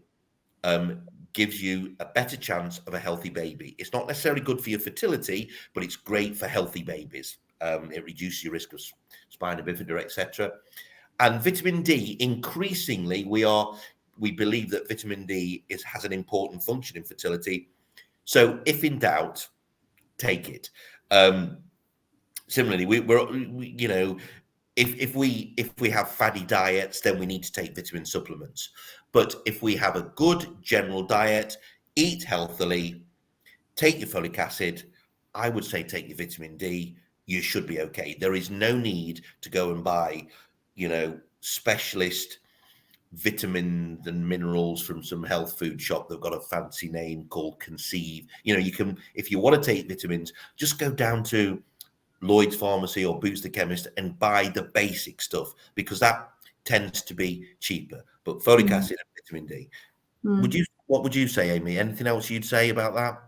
gives you a better chance of a healthy baby. It's not necessarily good for your fertility, but it's great for healthy babies. It reduces your risk of spina bifida, etc. And vitamin D, increasingly, we believe that vitamin D has an important function in fertility. So if in doubt, take it. Similarly, if we have fatty diets, then we need to take vitamin supplements. But if we have a good general diet, eat healthily, take your folic acid, I would say take your vitamin D, you should be okay. There is no need to go and buy, specialist vitamins and minerals from some health food shop. They've got a fancy name called Conceive. You can, if you want to take vitamins, just go down to Lloyd's Pharmacy or Boots the Chemist and buy the basic stuff, because that tends to be cheaper. But folic acid and vitamin D. What would you say, Amy? Anything else you'd say about that?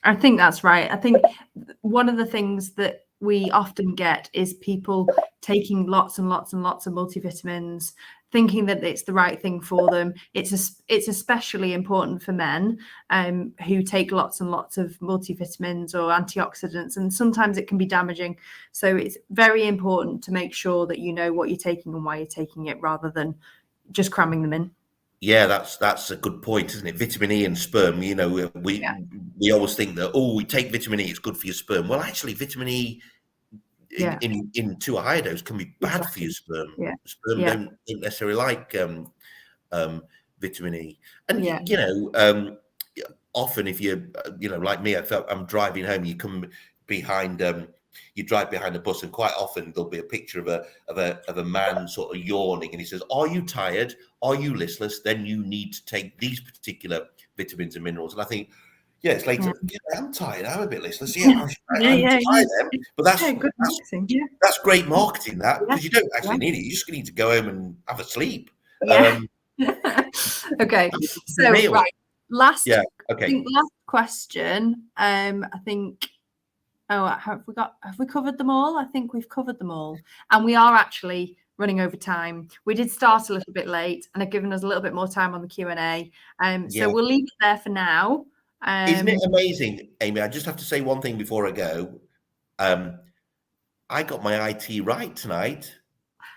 I think that's right. I think one of the things that we often get is people taking lots and lots and lots of multivitamins, thinking that it's the right thing for them. It's especially important for men who take lots and lots of multivitamins or antioxidants, and sometimes it can be damaging. So it's very important to make sure that you know what you're taking and why you're taking it, rather than just cramming them in. Yeah, that's a good point, isn't it? Vitamin E and sperm, we always think that, we take vitamin E, it's good for your sperm. Well, actually, vitamin E in too high a dose can be bad for your sperm. Yeah. Sperm don't necessarily like vitamin E. And, often if you're, like me, I'm driving home, you come behind, you drive behind a bus, and quite often there'll be a picture of a man sort of yawning, and he says, "Are you tired? Are you listless? Then you need to take these particular vitamins and minerals." And I think, it's later. Yeah, I'm tired. I'm a bit listless. I'm tired. But that's great marketing. Because you don't actually need it. You just need to go home and have a sleep. Yeah. Okay. So right, last question. I think. Have we covered them all? I think we've covered them all, and we are actually running over time. We did start a little bit late and have given us a little bit more time on the Q&A. So we'll leave it there for now. Isn't it amazing, Amy? I just have to say one thing before I go. I got my IT right tonight,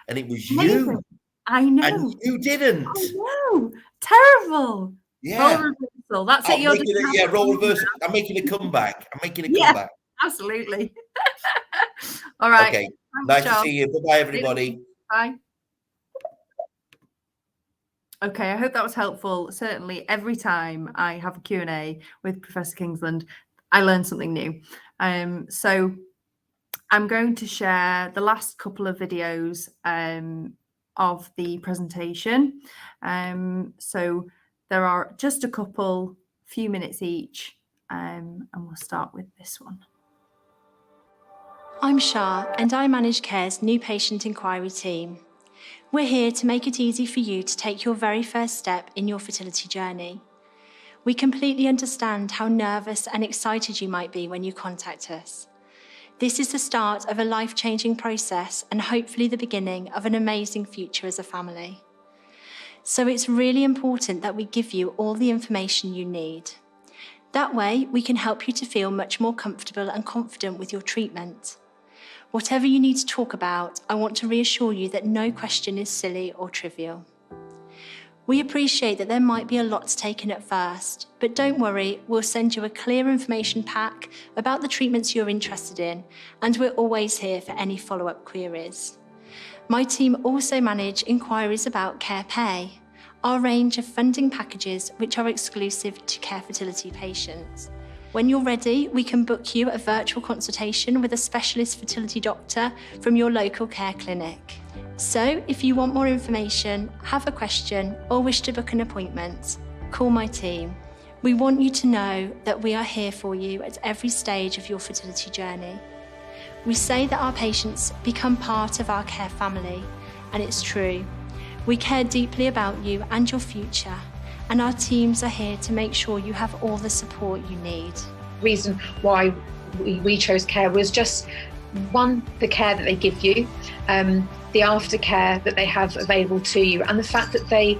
and it was you. I know. And you didn't. I know. Terrible. Yeah. Roll reversal. That's it. Roll reversal. I'm making a comeback. Comeback. Absolutely. All right. Okay. Nice to see you. Bye-bye, everybody. Bye. Okay, I hope that was helpful. Certainly, every time I have a Q&A with Professor Kingsland, I learn something new. So I'm going to share the last couple of videos of the presentation. So there are just a few minutes each, and we'll start with this one. I'm Shah, and I manage CARE's new patient inquiry team. We're here to make it easy for you to take your very first step in your fertility journey. We completely understand how nervous and excited you might be when you contact us. This is the start of a life-changing process and hopefully the beginning of an amazing future as a family. So it's really important that we give you all the information you need. That way, we can help you to feel much more comfortable and confident with your treatment. Whatever you need to talk about, I want to reassure you that no question is silly or trivial. We appreciate that there might be a lot to take in at first, but don't worry, we'll send you a clear information pack about the treatments you're interested in, and we're always here for any follow-up queries. My team also manage inquiries about Care Pay, our range of funding packages which are exclusive to Care Fertility patients. When you're ready, we can book you a virtual consultation with a specialist fertility doctor from your local care clinic. So, if you want more information, have a question, or wish to book an appointment, call my team. We want you to know that we are here for you at every stage of your fertility journey. We say that our patients become part of our care family, and it's true. We care deeply about you and your future, and our teams are here to make sure you have all the support you need. The reason why we chose CARE was just, one, the care that they give you, the aftercare that they have available to you, and the fact that they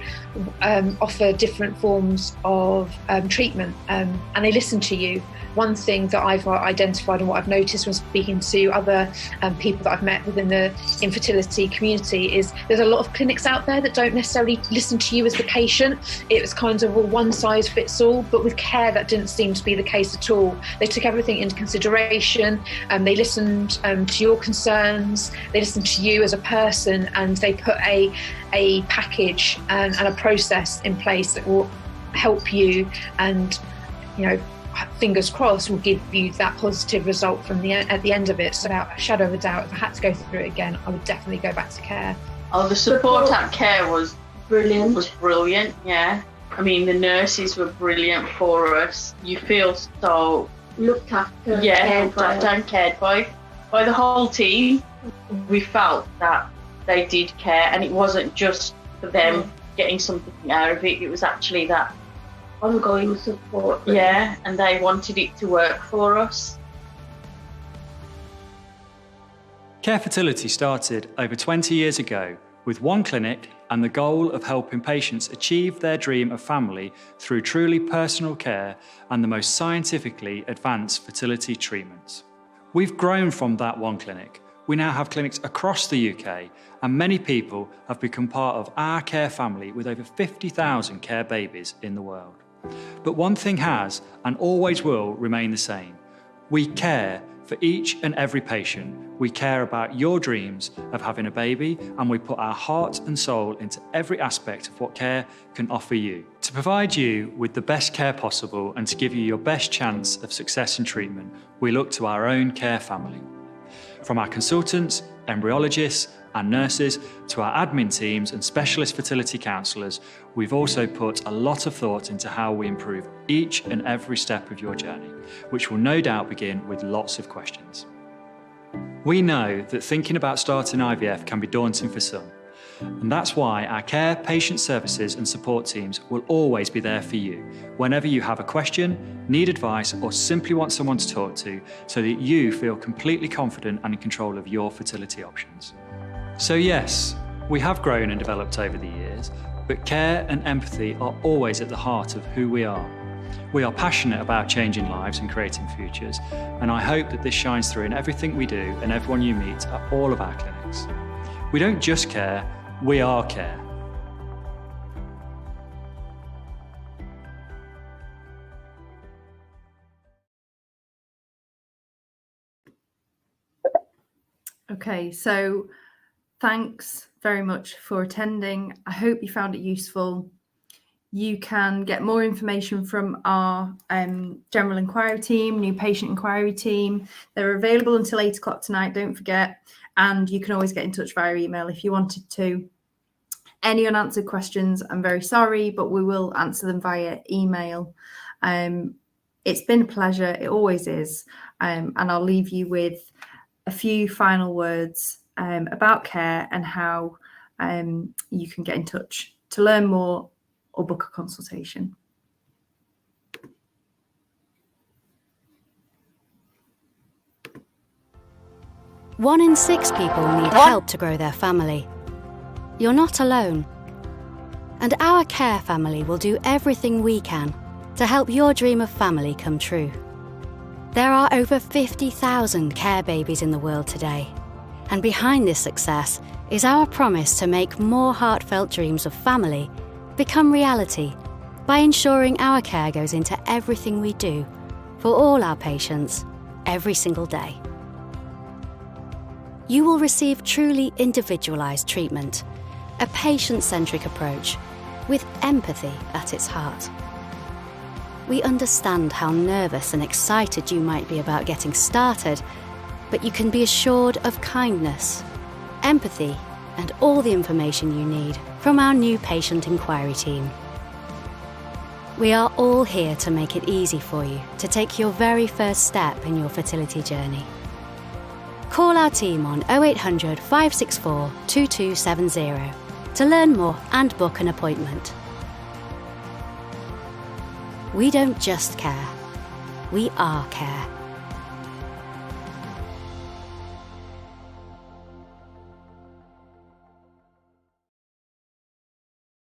offer different forms of treatment, and they listen to you. One thing that I've identified and what I've noticed when speaking to other people that I've met within the infertility community is there's a lot of clinics out there that don't necessarily listen to you as the patient. It was kind of, well, one size fits all, but with CARE that didn't seem to be the case at all. They took everything into consideration, and they listened to your concerns, they listened to you as a person, and they put a package and a process in place that will help you, and fingers crossed, will give you that positive result at the end of it. So without a shadow of a doubt, if I had to go through it again, I would definitely go back to CARE. Oh, the support at CARE was brilliant, yeah. I mean, the nurses were brilliant for us. You feel so looked after, cared by the whole team. We felt that they did care, and it wasn't just for them getting something out of it. It was actually that ongoing support. Yeah, and they wanted it to work for us. Care Fertility started over 20 years ago with one clinic and the goal of helping patients achieve their dream of family through truly personal care and the most scientifically advanced fertility treatments. We've grown from that one clinic. We now have clinics across the UK, and many people have become part of our care family with over 50,000 care babies in the world. But one thing has and always will remain the same. We care for each and every patient. We care about your dreams of having a baby, and we put our heart and soul into every aspect of what care can offer you. To provide you with the best care possible and to give you your best chance of success in treatment, we look to our own care family. From our consultants, embryologists and nurses to our admin teams and specialist fertility counsellors, we've also put a lot of thought into how we improve each and every step of your journey, which will no doubt begin with lots of questions. We know that thinking about starting IVF can be daunting for some, and that's why our care, patient services and support teams will always be there for you whenever you have a question, need advice or simply want someone to talk to, so that you feel completely confident and in control of your fertility options. So yes, we have grown and developed over the years, but care and empathy are always at the heart of who we are. We are passionate about changing lives and creating futures, and I hope that this shines through in everything we do and everyone you meet at all of our clinics. We don't just care, we are care. Okay, so thanks very much for attending. I hope you found it useful. You can get more information from our general inquiry team, new patient inquiry team. They're available until 8 o'clock tonight, don't forget. And you can always get in touch via email if you wanted to. Any unanswered questions, I'm very sorry, but we will answer them via email. It's been a pleasure, it always is. And I'll leave you with a few final words about care and how you can get in touch to learn more or book a consultation. One in 6 people need help to grow their family. You're not alone. And our care family will do everything we can to help your dream of family come true. There are over 50,000 care babies in the world today. And behind this success is our promise to make more heartfelt dreams of family become reality by ensuring our care goes into everything we do for all our patients every single day. You will receive truly individualised treatment, a patient-centric approach with empathy at its heart. We understand how nervous and excited you might be about getting started, but you can be assured of kindness, empathy, and all the information you need from our new patient inquiry team. We are all here to make it easy for you to take your very first step in your fertility journey. Call our team on 0800 564 2270 to learn more and book an appointment. We don't just care, we are care.